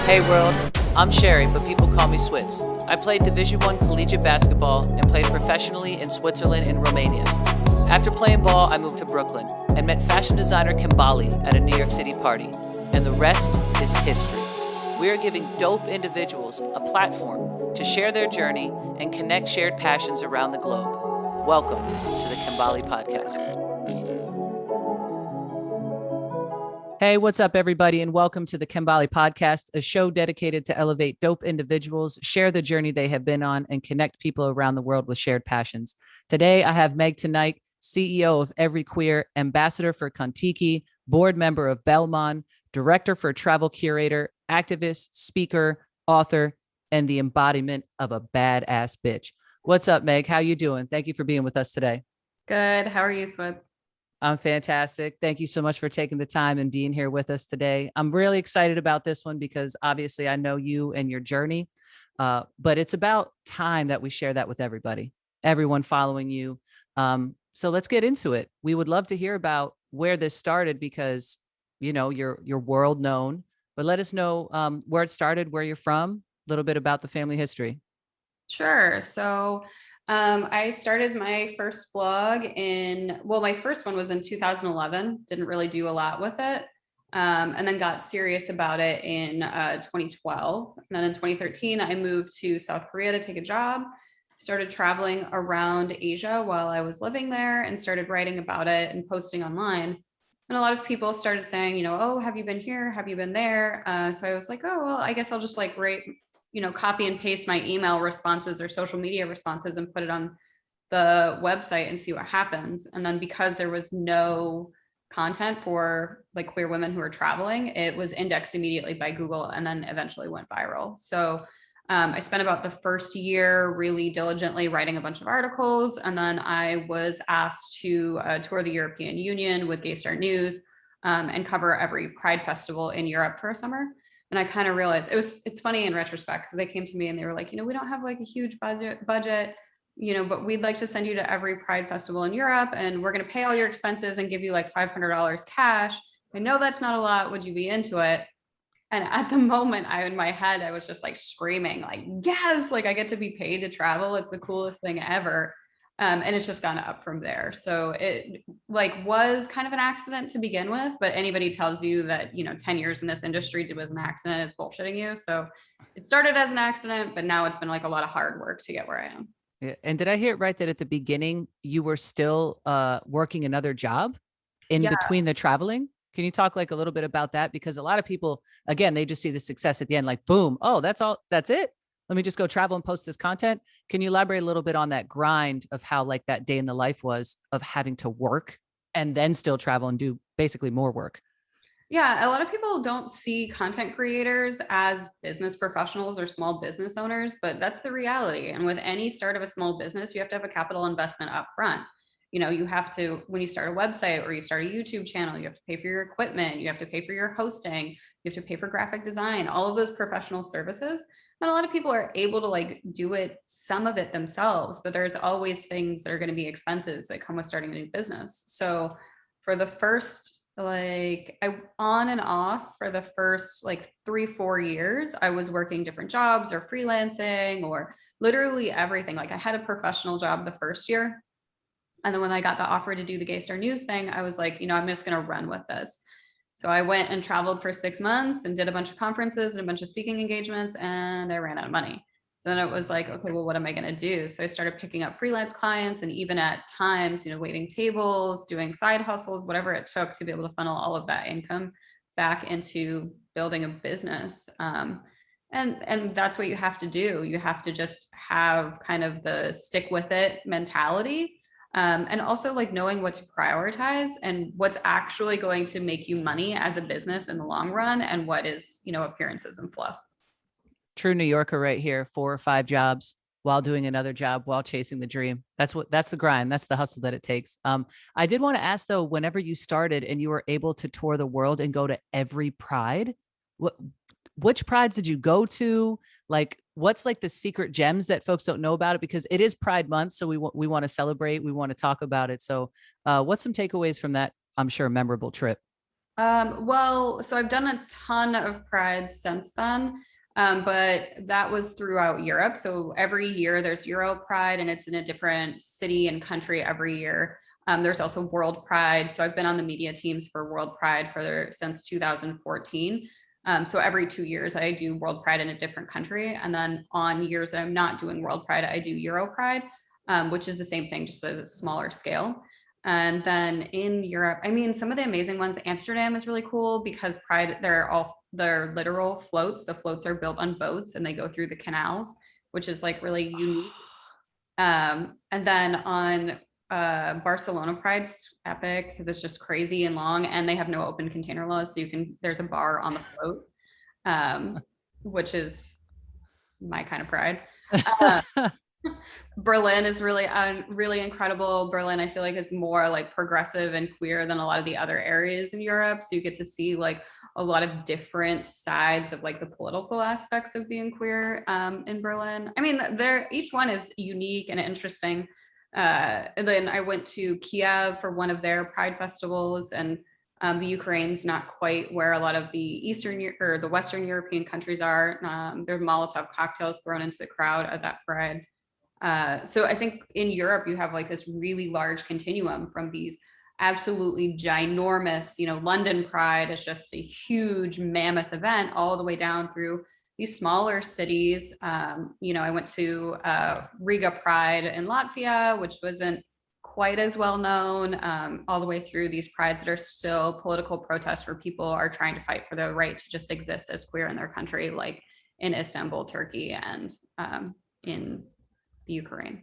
Hey world, I'm Sherry, but people call me Switz. I played Division I collegiate basketball and played professionally in Switzerland and Romania. After playing ball, I moved to Brooklyn and met fashion designer Kembalii at a New York City party, and the rest is history. We are giving dope individuals a platform to share their journey and connect shared passions around the globe. Welcome to the Kembalii Podcast. Hey, what's up, everybody, and welcome to the Kembalii Podcast, a show dedicated to elevate dope individuals, share the journey they have been on, and connect people around the world with shared passions. Today, I have Meg Ten Eyck, CEO of Every Queer, ambassador for Contiki, board member of Belmond, director for Travel Curator, activist, speaker, author, and the embodiment of a badass bitch. What's up, Meg? How you doing? Thank you for being with us today. Good. How are you, Switz? I'm fantastic. Thank you so much for taking the time and being here with us today. I'm really excited about this one because obviously I know you and your journey, but it's about time that we share that with everybody, everyone following you. So let's get into it. We would love to hear about where this started because, you know, you're world known, but let us know where it started, where you're from, a little bit about the family history. Sure. So I started my first blog my first one was in 2011, didn't really do a lot with it. And then got serious about it in 2012. And then in 2013, I moved to South Korea to take a job, started traveling around Asia while I was living there and started writing about it and posting online. And a lot of people started saying, oh, have you been here? Have you been there? So I was like, oh, well, I guess I'll just like write copy and paste my email responses or social media responses and put it on the website and see what happens. And then because there was no content for like queer women who are traveling, it was indexed immediately by Google and then eventually went viral. So I spent about the first year really diligently writing a bunch of articles. And then I was asked to tour the European Union with Gay Star News and cover every Pride festival in Europe for a summer. And I kind of realized it's funny in retrospect because they came to me and they were like, we don't have like a huge budget, but we'd like to send you to every Pride festival in Europe and we're going to pay all your expenses and give you like $500 cash. I know that's not a lot. Would you be into it? And at the moment in my head, I was just like screaming like, yes, like I get to be paid to travel. It's the coolest thing ever. And it's just gone up from there. So it was kind of an accident to begin with, but anybody tells you that, 10 years in this industry was an accident, it's bullshitting you. So it started as an accident, but now it's been like a lot of hard work to get where I am. Yeah. And did I hear it right that at the beginning you were still working another job in between the traveling? Can you talk like a little bit about that? Because a lot of people, again, they just see the success at the end, like, boom, oh, that's all, that's it. Let me just go travel and post this content. Can you elaborate a little bit on that grind of how like that day in the life was of having to work and then still travel and do basically more work? Yeah, a lot of people don't see content creators as business professionals or small business owners, but that's the reality. And with any start of a small business, you have to have a capital investment up front. You have to, when you start a website or you start a YouTube channel, you have to pay for your equipment, you have to pay for your hosting, you have to pay for graphic design, all of those professional services. And a lot of people are able to like do it, some of it themselves, but there's always things that are going to be expenses that come with starting a new business. So for the first, on and off for the first 3-4 years, I was working different jobs or freelancing or literally everything. Like I had a professional job the first year. And then when I got the offer to do the Gay Star News thing, I was like, I'm just going to run with this. So I went and traveled for 6 months and did a bunch of conferences and a bunch of speaking engagements, and I ran out of money. So then it was like, okay, well, what am I going to do? So I started picking up freelance clients and even at times, waiting tables, doing side hustles, whatever it took to be able to funnel all of that income back into building a business. And that's what you have to do. You have to just have kind of the stick with it mentality. And also like knowing what to prioritize and what's actually going to make you money as a business in the long run and what is, appearances and fluff. True New Yorker right here, 4 or 5 jobs while doing another job, while chasing the dream. That's the grind. That's the hustle that it takes. I did want to ask though, whenever you started and you were able to tour the world and go to every Pride, which Prides did you go to? Like, what's like the secret gems that folks don't know about it? Because it is Pride Month. So we want to celebrate. We want to talk about it. So what's some takeaways from that, I'm sure, memorable trip? Well, so I've done a ton of prides since then, but that was throughout Europe. So every year there's Euro Pride, and it's in a different city and country every year. There's also World Pride. So I've been on the media teams for World Pride since 2014. So every 2 years I do World Pride in a different country, and then on years that I'm not doing World Pride, I do Euro Pride, which is the same thing, just at a smaller scale. And then in Europe, I mean, some of the amazing ones, Amsterdam is really cool because Pride, they're literal floats. The floats are built on boats and they go through the canals, which is like really unique. And then on Barcelona Pride's epic because it's just crazy and long, and they have no open container laws. So there's a bar on the float, which is my kind of pride. Berlin is really incredible. Berlin, I feel like, is more like progressive and queer than a lot of the other areas in Europe. So you get to see like a lot of different sides of like the political aspects of being queer in Berlin. I mean, each one is unique and interesting. And then I went to Kiev for one of their Pride festivals, and the Ukraine's not quite where a lot of the Eastern or the Western European countries are. There's Molotov cocktails thrown into the crowd at that Pride. So I think in Europe, you have like this really large continuum from these absolutely ginormous, London Pride is just a huge mammoth event all the way down through these smaller cities. I went to Riga Pride in Latvia, which wasn't quite as well known, all the way through these prides that are still political protests where people are trying to fight for the right to just exist as queer in their country, like in Istanbul, Turkey, and in the Ukraine.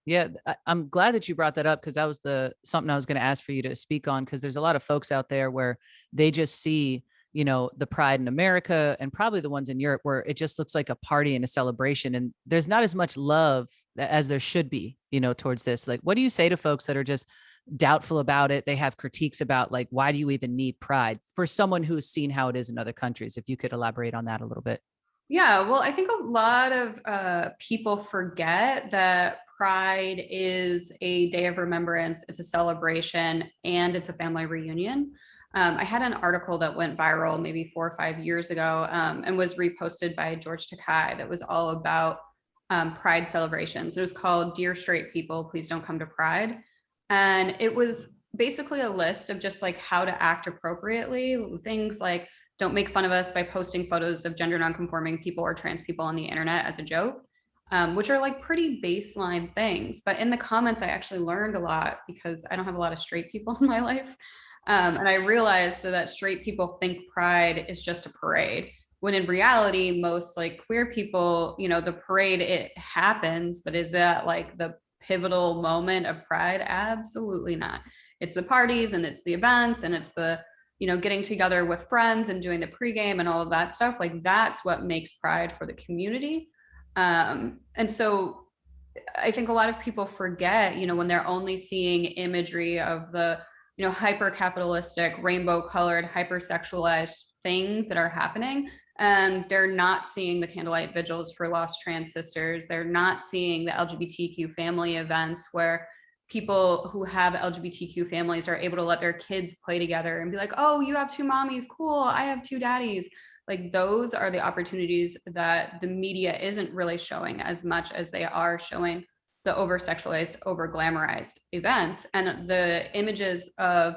Yeah, I'm glad that you brought that up because that was something I was going to ask for you to speak on, because there's a lot of folks out there where they just see, the Pride in America and probably the ones in Europe where it just looks like a party and a celebration, and there's not as much love as there should be, towards this. Like, what do you say to folks that are just doubtful about it? They have critiques about like, why do you even need Pride, for someone who's seen how it is in other countries? If you could elaborate on that a little bit. Yeah, well, I think a lot of people forget that Pride is a day of remembrance, it's a celebration, and it's a family reunion. I had an article that went viral maybe 4 or 5 years ago, and was reposted by George Takei, that was all about Pride celebrations. It was called "Dear Straight People, Please Don't Come to Pride." And it was basically a list of just like how to act appropriately, things like don't make fun of us by posting photos of gender nonconforming people or trans people on the internet as a joke, which are like pretty baseline things. But in the comments, I actually learned a lot because I don't have a lot of straight people in my life. And I realized that straight people think Pride is just a parade, when in reality, most like queer people, the parade, it happens, but is that like the pivotal moment of Pride? Absolutely not. It's the parties and it's the events and it's the getting together with friends and doing the pregame and all of that stuff. Like that's what makes Pride for the community. And so I think a lot of people forget, when they're only seeing imagery of the, hyper capitalistic, rainbow colored, hypersexualized things that are happening. And they're not seeing the candlelight vigils for lost trans sisters. They're not seeing the LGBTQ family events where people who have LGBTQ families are able to let their kids play together and be like, oh, you have two mommies, cool, I have two daddies. Like those are the opportunities that the media isn't really showing as much as they are showing the over sexualized, over glamorized events. And the images of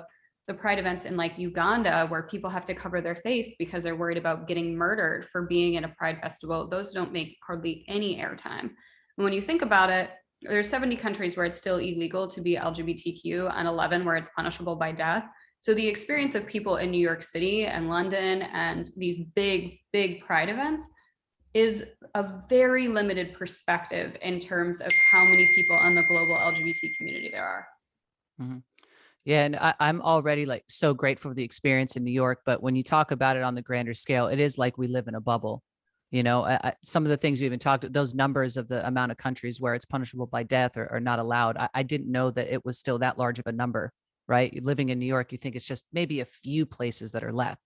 the Pride events in like Uganda, where people have to cover their face because they're worried about getting murdered for being in a Pride festival, those don't make hardly any airtime. And when you think about it, there's 70 countries where it's still illegal to be LGBTQ and 11 where it's punishable by death. So the experience of people in New York City and London and these big, big Pride events is a very limited perspective in terms of how many people in the global LGBT community there are. Mm-hmm. Yeah. And I'm already like so grateful for the experience in New York. But when you talk about it on the grander scale, it is like we live in a bubble. Some of the things we even talked, those numbers of the amount of countries where it's punishable by death or not allowed. I didn't know that it was still that large of a number, right? Living in New York, you think it's just maybe a few places that are left.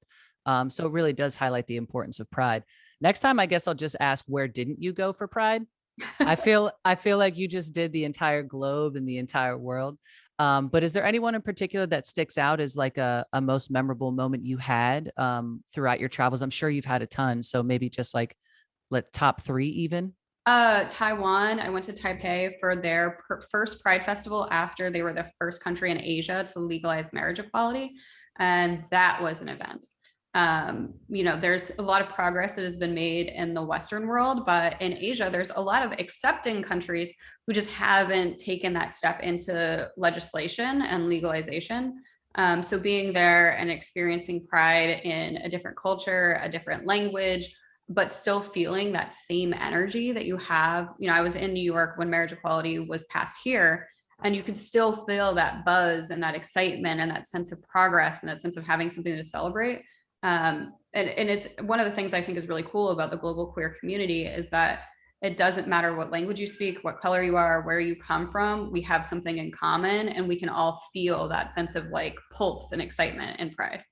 So it really does highlight the importance of Pride. Next time, I guess I'll just ask, where didn't you go for Pride? I feel like you just did the entire globe and the entire world. But is there anyone in particular that sticks out as like a most memorable moment you had throughout your travels? I'm sure you've had a ton. So maybe just like top three even. Taiwan. I went to Taipei for their first Pride Festival after they were the first country in Asia to legalize marriage equality. And that was an event. There's a lot of progress that has been made in the Western world, but in Asia, there's a lot of accepting countries who just haven't taken that step into legislation and legalization. So being there and experiencing pride in a different culture, a different language, but still feeling that same energy that you have. I was in New York when marriage equality was passed here, and you could still feel that buzz and that excitement and that sense of progress and that sense of having something to celebrate. And it's one of the things I think is really cool about the global queer community is that it doesn't matter what language you speak, what color you are, where you come from, we have something in common and we can all feel that sense of like pulse and excitement and pride.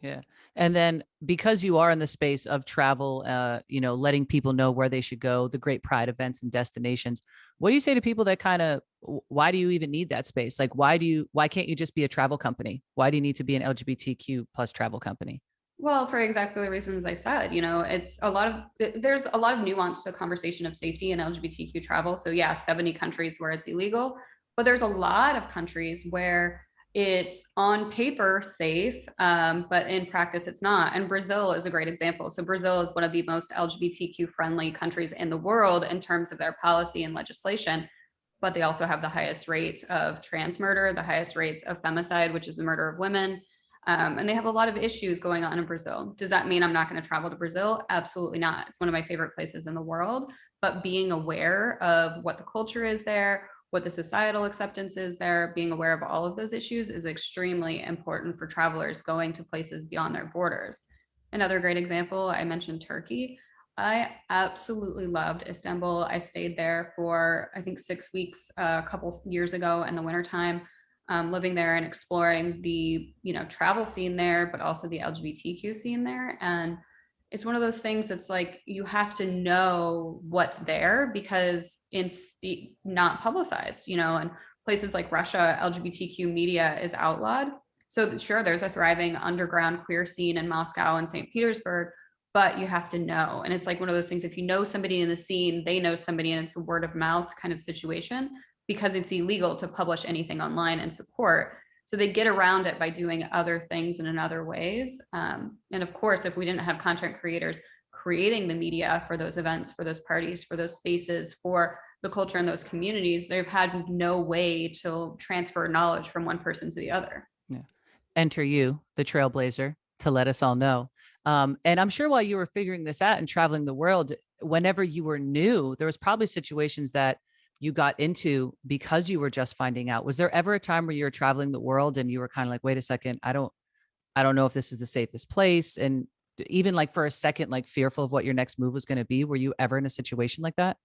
Yeah. And then because you are in the space of travel, letting people know where they should go, the great pride events and destinations, what do you say to people that why do you even need that space? Like, why can't you just be a travel company? Why do you need to be an LGBTQ plus travel company? Well, for exactly the reasons I said, there's a lot of nuance to the conversation of safety and LGBTQ travel. So yeah, 70 countries where it's illegal, but there's a lot of countries where it's on paper safe, but in practice it's not. And Brazil is a great example. So Brazil is one of the most LGBTQ friendly countries in the world in terms of their policy and legislation, but they also have the highest rates of trans murder, the highest rates of femicide, which is the murder of women. And they have a lot of issues going on in Brazil. Does that mean I'm not going to travel to Brazil? Absolutely not. It's one of my favorite places in the world. But being aware of what the culture is there, what the societal acceptance is there, being aware of all of those issues is extremely important for travelers going to places beyond their borders. Another great example, I mentioned Turkey. I absolutely loved Istanbul. I stayed there for, I think, 6 weeks a couple years ago in the wintertime. Living there and exploring the travel scene there, but also the LGBTQ scene there. And it's one of those things that's like you have to know what's there because it's not publicized, and places like Russia, LGBTQ media is outlawed. So sure, there's a thriving underground queer scene in Moscow and St. Petersburg, but you have to know. And it's like one of those things, if you know somebody in the scene, they know somebody, and it's a word of mouth kind of situation, because it's illegal to publish anything online and support. So they get around it by doing other things and in other ways. And of course, if we didn't have content creators creating the media for those events, for those parties, for those spaces, for the culture in those communities, they've had no way to transfer knowledge from one person to the other. Yeah. Enter you, the trailblazer, to let us all know. And I'm sure while you were figuring this out and traveling the world, whenever you were new, there was probably situations that you got into because you were just finding out. Was there ever a time where you were traveling the world and you were kind of like, wait a second, I don't know if this is the safest place? And even like for a second, like fearful of what your next move was going to be. Were you ever in a situation like that?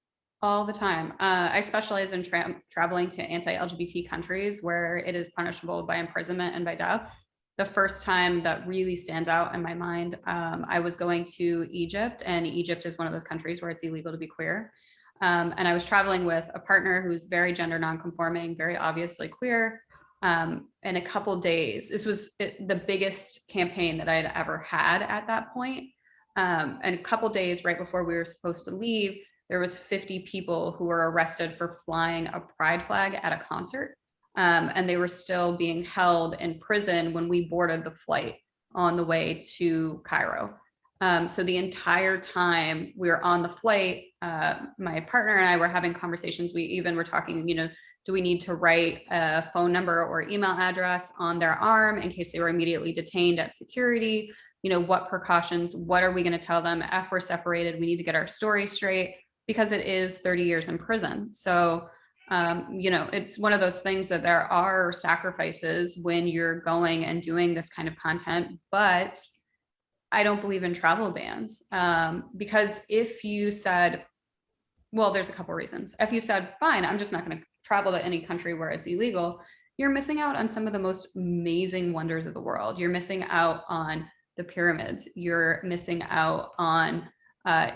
All the time. I specialize in traveling to anti-LGBT countries where it is punishable by imprisonment and by death. The first time that really stands out in my mind, I was going to Egypt, and Egypt is one of those countries where it's illegal to be queer. And I was traveling with a partner who's very gender nonconforming, very obviously queer. In a couple days, this was the biggest campaign that I had ever had at that point. And a couple days right before we were supposed to leave, there was 50 people who were arrested for flying a pride flag at a concert. And they were still being held in prison when we boarded the flight on the way to Cairo. So the entire time we were on the flight, my partner and I were having conversations. We even were talking, do we need to write a phone number or email address on their arm in case they were immediately detained at security? What precautions, what are we going to tell them if we're separated? We need to get our story straight because it is 30 years in prison. So, it's one of those things that there are sacrifices when you're going and doing this kind of content, but I don't believe in travel bans, because if you said, well, there's a couple of reasons. If you said, fine, I'm just not going to travel to any country where it's illegal, you're missing out on some of the most amazing wonders of the world. You're missing out on the pyramids. You're missing out on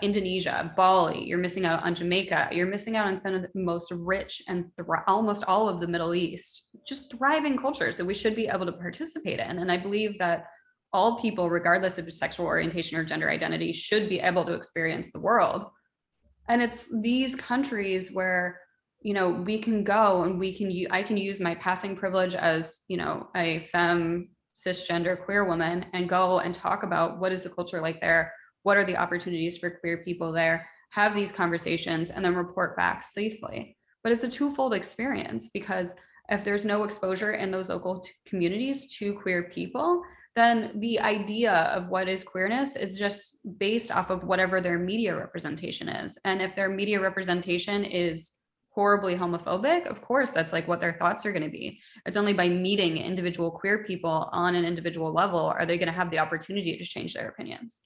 Indonesia, Bali, you're missing out on Jamaica, you're missing out on some of the most rich and almost all of the Middle East, just thriving cultures that we should be able to participate in. And I believe that all people, regardless of sexual orientation or gender identity, should be able to experience the world. And it's these countries where, you know, we can go and I can use my passing privilege as, you know, a femme, cisgender, queer woman and go and talk about what is the culture like there, what are the opportunities for queer people there, have these conversations, and then report back safely. But it's a twofold experience, because if there's no exposure in those local communities to queer people, then the idea of what is queerness is just based off of whatever their media representation is. And if their media representation is horribly homophobic, of course, that's like what their thoughts are going to be. It's only by meeting individual queer people on an individual level are they going to have the opportunity to change their opinions.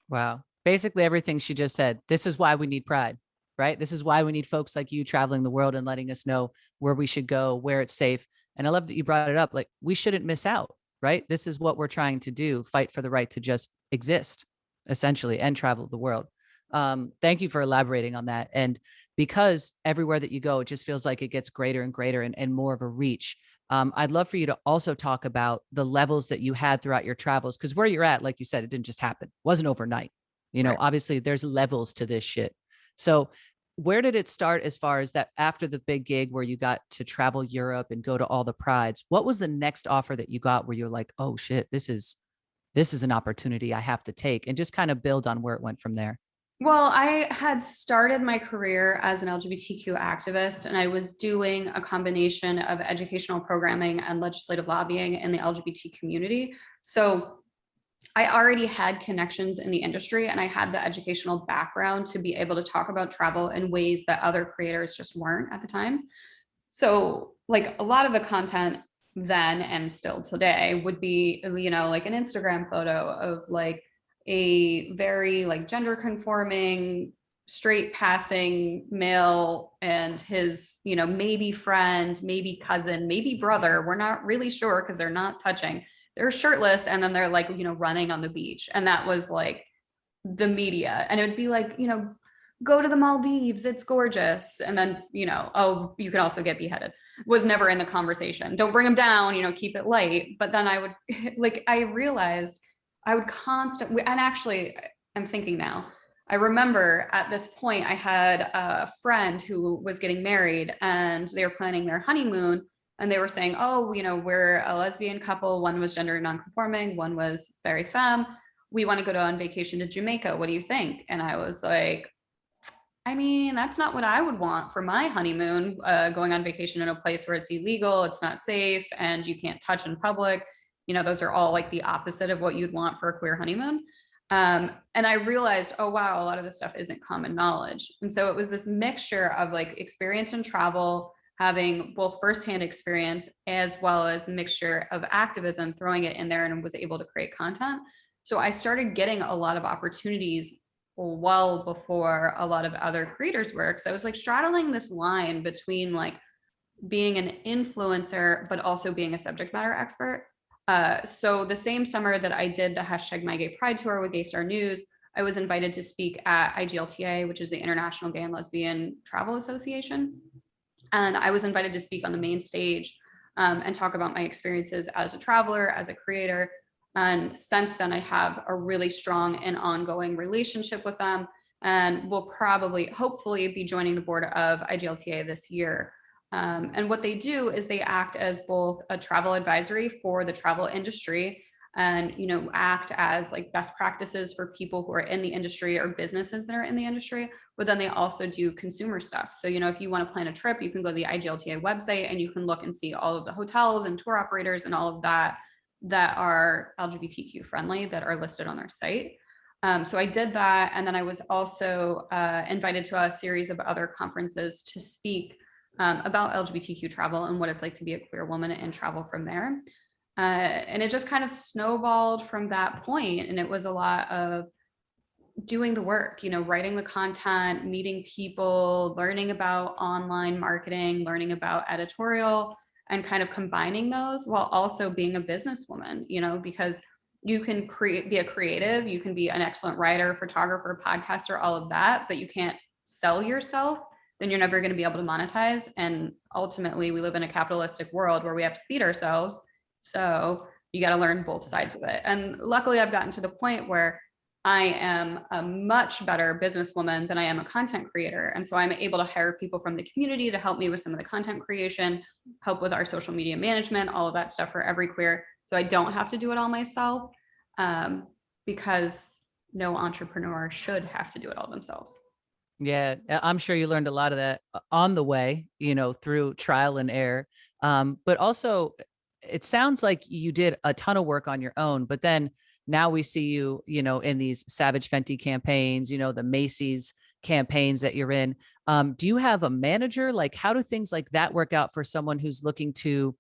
Wow. Basically everything she just said. This is why we need pride, right? This is why we need folks like you traveling the world and letting us know where we should go, where it's safe. And I love that you brought it up. Like, we shouldn't miss out, right? This is what we're trying to do, fight for the right to just exist, essentially, and travel the world. Thank you for elaborating on that. And because everywhere that you go, it just feels like it gets greater and greater and more of a reach. I'd love for you to also talk about the levels that you had throughout your travels, because where you're at, like you said, it didn't just happen. It wasn't overnight. You know, Right. obviously there's levels to this shit. So where did it start as far as that after the big gig where you got to travel Europe and go to all the prides? What was the next offer that you got where you're like, oh shit, this is an opportunity I have to take, and just kind of build on where it went from there? Well, I had started my career as an LGBTQ activist, and I was doing a combination of educational programming and legislative lobbying in the LGBT community. So I already had connections in the industry, and I had the educational background to be able to talk about travel in ways that other creators just weren't at the time. So, like, a lot of the content then and still today would be, you know, like an Instagram photo of like a very like gender conforming, straight passing male and his, you know, maybe friend, maybe cousin, maybe brother. We're not really sure because they're not touching. They're shirtless and then they're like, you know, running on the beach. And that was like the media. And it would be like, you know, go to the Maldives, it's gorgeous. And then, you know, oh, you can also get beheaded. Was never in the conversation. Don't bring them down, you know, keep it light. But then I would, like, I realized I would constantly, and actually, I'm thinking now, I remember at this point, I had a friend who was getting married and they were planning their honeymoon. And they were saying, oh, you know, we're a lesbian couple. One was gender nonconforming, one was very femme. We want to go on vacation to Jamaica. What do you think? And I was like, I mean, that's not what I would want for my honeymoon, going on vacation in a place where it's illegal, it's not safe, and you can't touch in public. You know, those are all like the opposite of what you'd want for a queer honeymoon. And I realized, oh, wow, a lot of this stuff isn't common knowledge. And so it was this mixture of like experience in travel, having both firsthand experience as well as mixture of activism, throwing it in there, and was able to create content. So I started getting a lot of opportunities well before a lot of other creators work. So I was like straddling this line between like being an influencer, but also being a subject matter expert. So the same summer that I did the hashtag My Gay Pride tour with Gay Star News, I was invited to speak at IGLTA, which is the International Gay and Lesbian Travel Association. And I was invited to speak on the main stage, and talk about my experiences as a traveler, as a creator. And since then, I have a really strong and ongoing relationship with them, and will probably, hopefully, be joining the board of IGLTA this year. And what they do is they act as both a travel advisory for the travel industry, and, you know, act as like best practices for people who are in the industry or businesses that are in the industry. But then they also do consumer stuff. So, you know, if you want to plan a trip, you can go to the IGLTA website and you can look and see all of the hotels and tour operators and all of that are LGBTQ friendly that are listed on their site. So I did that. And then I was also invited to a series of other conferences to speak about LGBTQ travel and what it's like to be a queer woman and travel from there. And it just kind of snowballed from that point. And it was a lot of doing the work, you know, writing the content, meeting people, learning about online marketing, learning about editorial, and kind of combining those while also being a businesswoman, you know, because you can be a creative, you can be an excellent writer, photographer, podcaster, all of that, but you can't sell yourself, then you're never going to be able to monetize. And ultimately, we live in a capitalistic world where we have to feed ourselves. So you got to learn both sides of it. And luckily, I've gotten to the point where I am a much better businesswoman than I am a content creator. And so I'm able to hire people from the community to help me with some of the content creation, help with our social media management, all of that stuff for every queer. So I don't have to do it all myself, because no entrepreneur should have to do it all themselves. Yeah, I'm sure you learned a lot of that on the way, through trial and error. But also, it sounds like you did a ton of work on your own, but then now we see you, in these Savage Fenty campaigns, the Macy's campaigns that you're in. Do you have a manager? Like, how do things like that work out for someone who's looking to,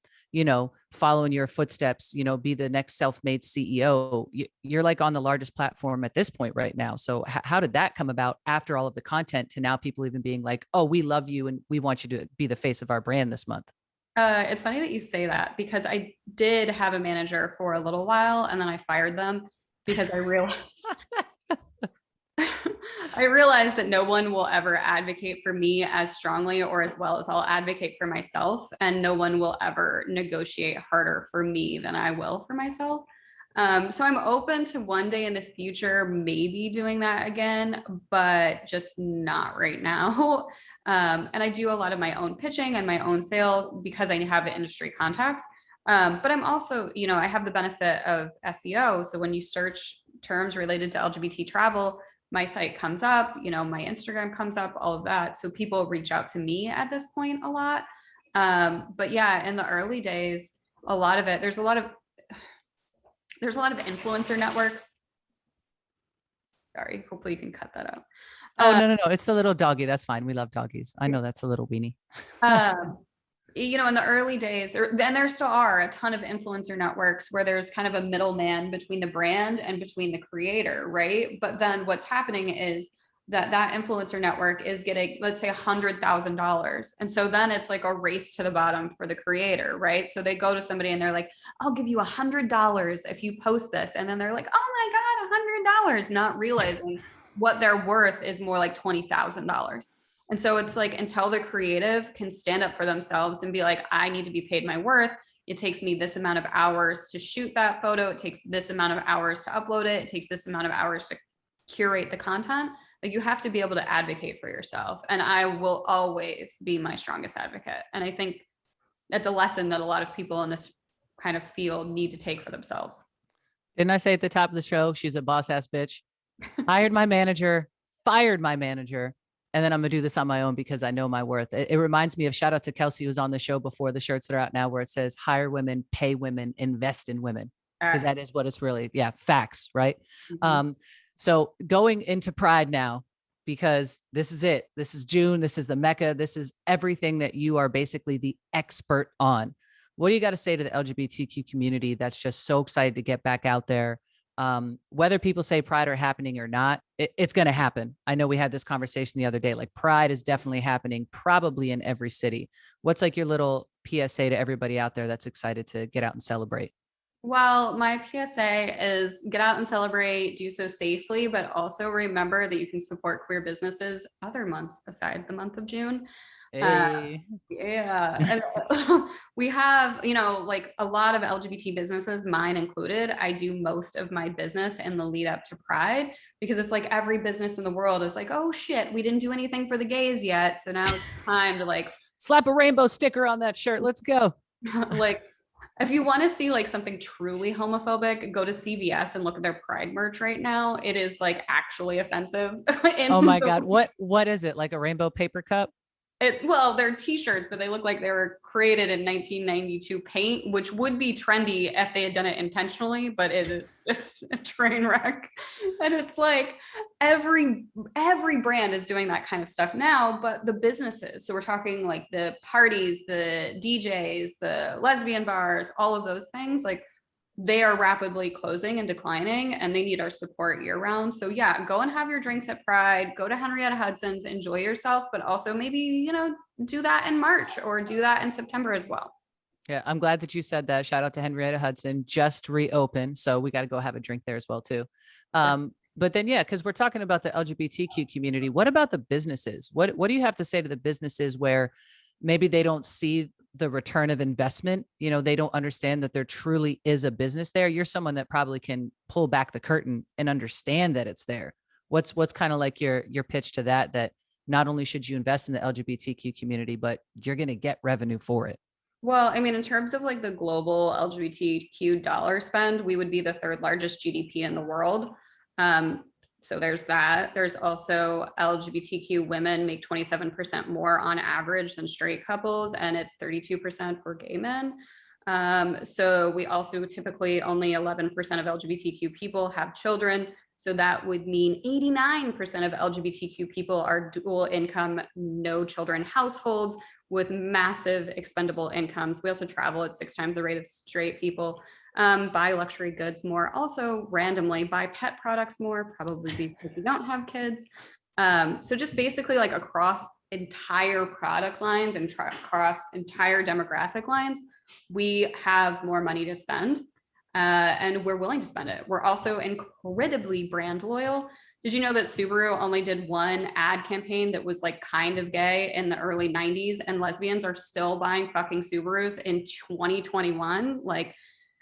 follow in your footsteps, be the next self-made CEO? You're like on the largest platform at this point right now. So how did that come about after all of the content to now people even being like, oh, we love you and we want you to be the face of our brand this month? It's funny that you say that, because I did have a manager for a little while and then I fired them because I realized I realized that no one will ever advocate for me as strongly or as well as I'll advocate for myself. And no one will ever negotiate harder for me than I will for myself. So I'm open to one day in the future, maybe doing that again, but just not right now. And I do a lot of my own pitching and my own sales because I have the industry contacts. But I'm also, I have the benefit of SEO. So when you search terms related to LGBT travel, my site comes up, my Instagram comes up, all of that. So people reach out to me at this point a lot. But yeah, in the early days, a lot of it, there's a lot of influencer networks. Sorry, hopefully you can cut that out. Oh, no. It's the little doggy. That's fine. We love doggies. I know that's a little weenie. In the early days, and there still are a ton of influencer networks where there's kind of a middleman between the brand and between the creator, right? But then what's happening is that influencer network is getting, let's say, $100,000. And so then it's like a race to the bottom for the creator, right? So they go to somebody and they're like, I'll give you $100 if you post this. And then they're like, oh my God, $100, not realizing what they're worth is more like $20,000. And so it's like, until the creative can stand up for themselves and be like, I need to be paid my worth. It takes me this amount of hours to shoot that photo. It takes this amount of hours to upload it. It takes this amount of hours to curate the content. Like, you have to be able to advocate for yourself. And I will always be my strongest advocate. And I think that's a lesson that a lot of people in this kind of field need to take for themselves. Didn't I say at the top of the show, she's a boss ass bitch? Hired my manager, fired my manager. And then I'm going to do this on my own because I know my worth. It reminds me of, shout out to Kelsey, who was on the show before, the shirts that are out now, where it says hire women, pay women, invest in women. Because that is what it's really, facts, right? Mm-hmm. So going into Pride now, because this is it. This is June. This is the Mecca. This is everything that you are basically the expert on. What do you got to say to the LGBTQ community that's just so excited to get back out there? Whether people say Pride are happening or not, it's going to happen. I know we had this conversation the other day, like Pride is definitely happening probably in every city. What's like your little PSA to everybody out there that's excited to get out and celebrate? Well, my PSA is get out and celebrate, do so safely, but also remember that you can support queer businesses other months aside the month of June. Hey. And we have, like a lot of LGBT businesses, mine included. I do most of my business in the lead up to Pride because it's like every business in the world is like, oh shit, we didn't do anything for the gays yet. So now it's time to like slap a rainbow sticker on that shirt. Let's go. Like, if you want to see like something truly homophobic, go to CVS and look at their Pride merch right now. It is like actually offensive. Oh my God. What is it? Like a rainbow paper cup? Well, they're t-shirts, but they look like they were created in 1992 paint, which would be trendy if they had done it intentionally, but it is just a train wreck. And it's like every brand is doing that kind of stuff now, but the businesses, so we're talking like the parties, the DJs, the lesbian bars, all of those things, like they are rapidly closing and declining, and they need our support year round. So yeah, go and have your drinks at Pride, go to Henrietta Hudson's, enjoy yourself, but also maybe, do that in March or do that in September as well. Yeah, I'm glad that you said that. Shout out to Henrietta Hudson, just reopened. So we got to go have a drink there as well too. But then, yeah, because we're talking about the LGBTQ community. What about the businesses? What do you have to say to the businesses where maybe they don't see the return of investment? You know, they don't understand that there truly is a business there. You're someone that probably can pull back the curtain and understand that it's there. What's kind of like your pitch to that? That not only should you invest in the LGBTQ community, but you're going to get revenue for it. Well, I mean, in terms of like the global LGBTQ dollar spend, we would be the third largest GDP in the world. Um, so there's that. There's also LGBTQ women make 27% more on average than straight couples, and it's 32% for gay men. So we also typically only 11% of LGBTQ people have children. So that would mean 89% of LGBTQ people are dual income, no children households with massive expendable incomes. We also travel at 6 times the rate of straight people, buy luxury goods more, also randomly buy pet products more, probably because we don't have kids. So just basically like across entire product lines and across entire demographic lines, we have more money to spend. And we're willing to spend it. We're also incredibly brand loyal. Did you know that Subaru only did one ad campaign that was like kind of gay in the early 90s, and lesbians are still buying fucking Subarus in 2021? Like,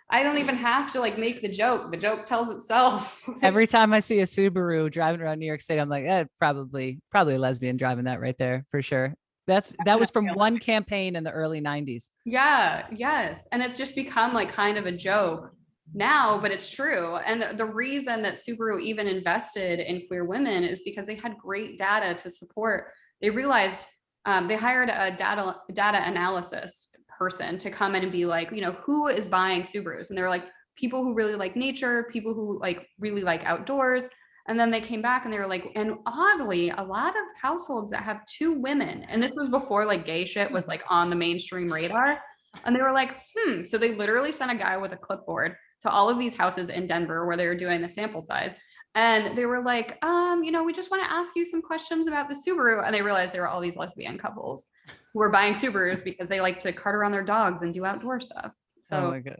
I don't even have to like make the joke. The joke tells itself. Every time I see a Subaru driving around New York City, I'm like, probably a lesbian driving that right there for sure. That was from one campaign in the early 90s. Yeah, yes. And it's just become like kind of a joke now, but it's true. And the reason that Subaru even invested in queer women is because they had great data to support. They realized they hired a data analysis person to come in and be like, you know, who is buying Subarus? And they were like, people who really like nature, people who like really like outdoors. And then they came back and they were like, and oddly, a lot of households that have 2 women, and this was before like gay shit was like on the mainstream radar. And they were like, so they literally sent a guy with a clipboard to all of these houses in Denver where they were doing the sample size. And they were like, you know, we just want to ask you some questions about the Subaru. And they realized there were all these lesbian couples who were buying Subarus because they like to cart around their dogs and do outdoor stuff. So oh my God.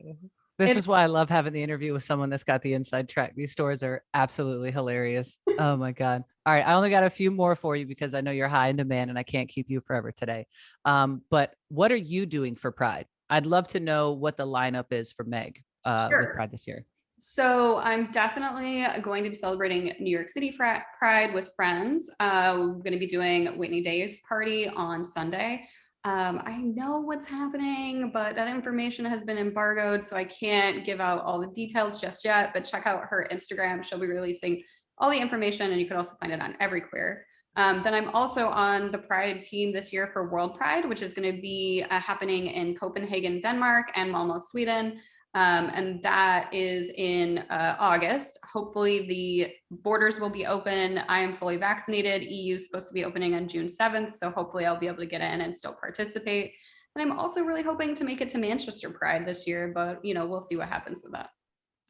This is why I love having the interview with someone that's got the inside track. These stories are absolutely hilarious. Oh my God. All right. I only got a few more for you because I know you're high in demand and I can't keep you forever today. But what are you doing for Pride? I'd love to know what the lineup is for Meg with Pride this year. So I'm definitely going to be celebrating New York City Pride with friends. We're going to be doing Whitney Day's party on Sunday. I know what's happening, but that information has been embargoed, so I can't give out all the details just yet, but check out her Instagram. She'll be releasing all the information, and you can also find it on Everywhere. Then I'm also on the Pride team this year for World Pride, which is going to be happening in Copenhagen, Denmark, and Malmo, Sweden. And that is in August. Hopefully the borders will be open. I am fully vaccinated. EU is supposed to be opening on June 7th. So hopefully I'll be able to get in and still participate. And I'm also really hoping to make it to Manchester Pride this year, but you know, we'll see what happens with that.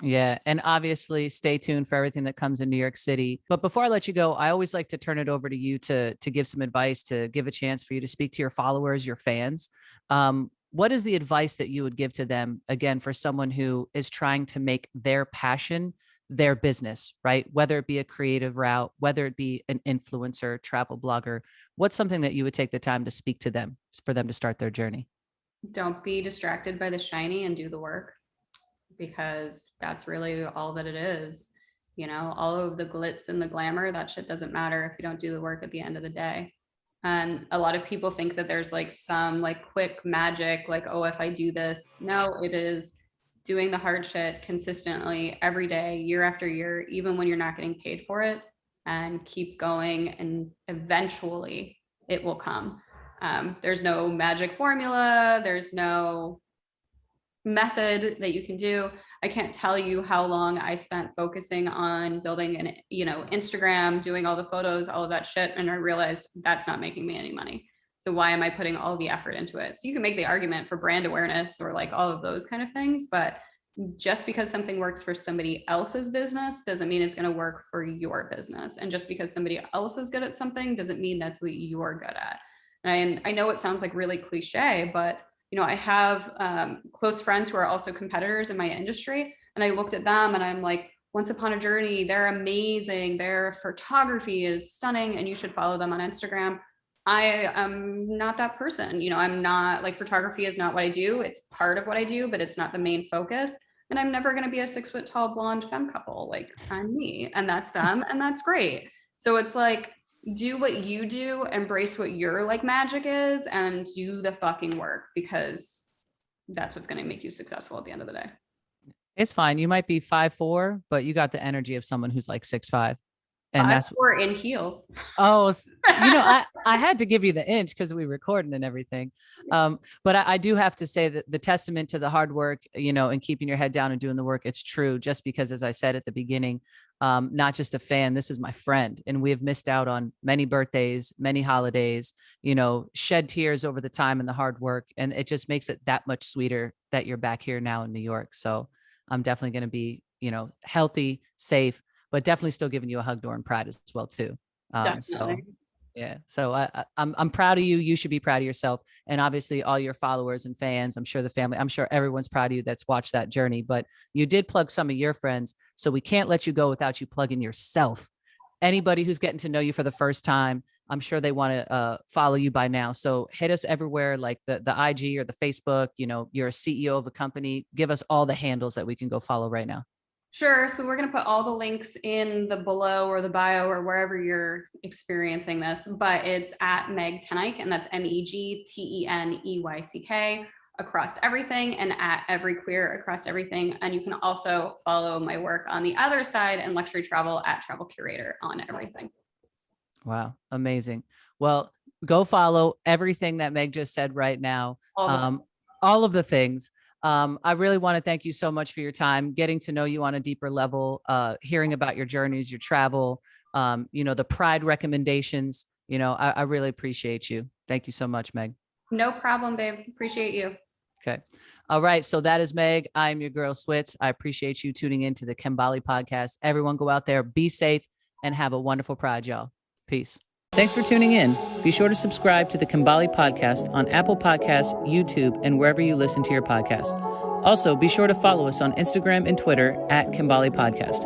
Yeah. And obviously stay tuned for everything that comes in New York City. But before I let you go, I always like to turn it over to you to give some advice, to give a chance for you to speak to your followers, your fans. What is the advice that you would give to them, again, for someone who is trying to make their passion their business, right? Whether it be a creative route, whether it be an influencer, travel blogger, what's something that you would take the time to speak to them for them to start their journey? Don't be distracted by the shiny and do the work, because that's really all that it is. You know, all of the glitz and the glamour, that shit doesn't matter if you don't do the work at the end of the day. And a lot of people think that there's like some like quick magic, like, oh, if I do this. No, it is doing the hard shit consistently every day, year after year, even when you're not getting paid for it, and keep going. And eventually it will come. There's no magic formula. There's no method that you can do. I can't tell you how long I spent focusing on building an, you know, Instagram, doing all the photos, all of that shit. And I realized that's not making me any money. So why am I putting all the effort into it? So you can make the argument for brand awareness or like all of those kind of things, but just because something works for somebody else's business doesn't mean it's going to work for your business. And just because somebody else is good at something doesn't mean that's what you're good at. And I know it sounds like really cliche, but I have close friends who are also competitors in my industry, and I looked at them and I'm like, Once Upon a Journey, they're amazing. Their photography is stunning and you should follow them on Instagram. I am not that person. I'm not like, photography is not what I do. It's part of what I do, but it's not the main focus. And I'm never going to be a 6 foot tall blonde femme couple. Like, I'm me and that's them. And that's great. So it's like, do what you do, embrace what your like magic is, and do the fucking work, because that's what's going to make you successful at the end of the day. It's fine. You might be 5'4", but you got the energy of someone who's like 6'5". And that's 5'4" in heels. Oh, I had to give you the inch because we recording and everything. But I do have to say that the testament to the hard work, and keeping your head down and doing the work, it's true. Just because, as I said at the beginning, not just a fan, this is my friend. And we have missed out on many birthdays, many holidays, shed tears over the time and the hard work. And it just makes it that much sweeter that you're back here now in New York. So I'm definitely going to be, healthy, safe, but definitely still giving you a hug, door, and pride as well too. So yeah, so I'm proud of you. You should be proud of yourself, and obviously all your followers and fans. I'm sure the family. I'm sure everyone's proud of you that's watched that journey. But you did plug some of your friends, so we can't let you go without you plugging yourself. Anybody who's getting to know you for the first time, I'm sure they want to follow you by now. So hit us everywhere, like the IG or the Facebook. You're a CEO of a company. Give us all the handles that we can go follow right now. Sure. So we're going to put all the links in the below or the bio or wherever you're experiencing this, but it's at Meg Ten Eyck, and that's MEGTENEYCK across everything, and at Every Queer across everything. And you can also follow my work on the other side in luxury travel at Travel Curator on everything. Wow. Amazing. Well, go follow everything that Meg just said right now. All of the things. I really want to thank you so much for your time, getting to know you on a deeper level, hearing about your journeys, your travel, the pride recommendations. I really appreciate you. Thank you so much, Meg. No problem, babe. Appreciate you. Okay. All right. So that is Meg. I'm your girl, Switz. I appreciate you tuning into the Kembalii podcast. Everyone go out there, be safe, and have a wonderful pride, y'all. Peace. Thanks for tuning in. Be sure to subscribe to the Kembalii podcast on Apple Podcasts, YouTube, and wherever you listen to your podcast. Also, be sure to follow us on Instagram and Twitter at Kembalii Podcast.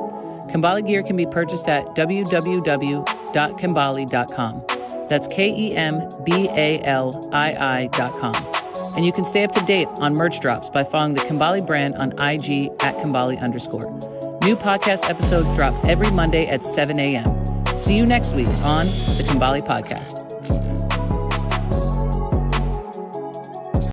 Kembalii gear can be purchased at www.kembalii.com. That's KEMBALII.com. And you can stay up to date on merch drops by following the Kembalii brand on IG at Kembalii_. New podcast episodes drop every Monday at 7 a.m. See you next week on the Kembalii podcast.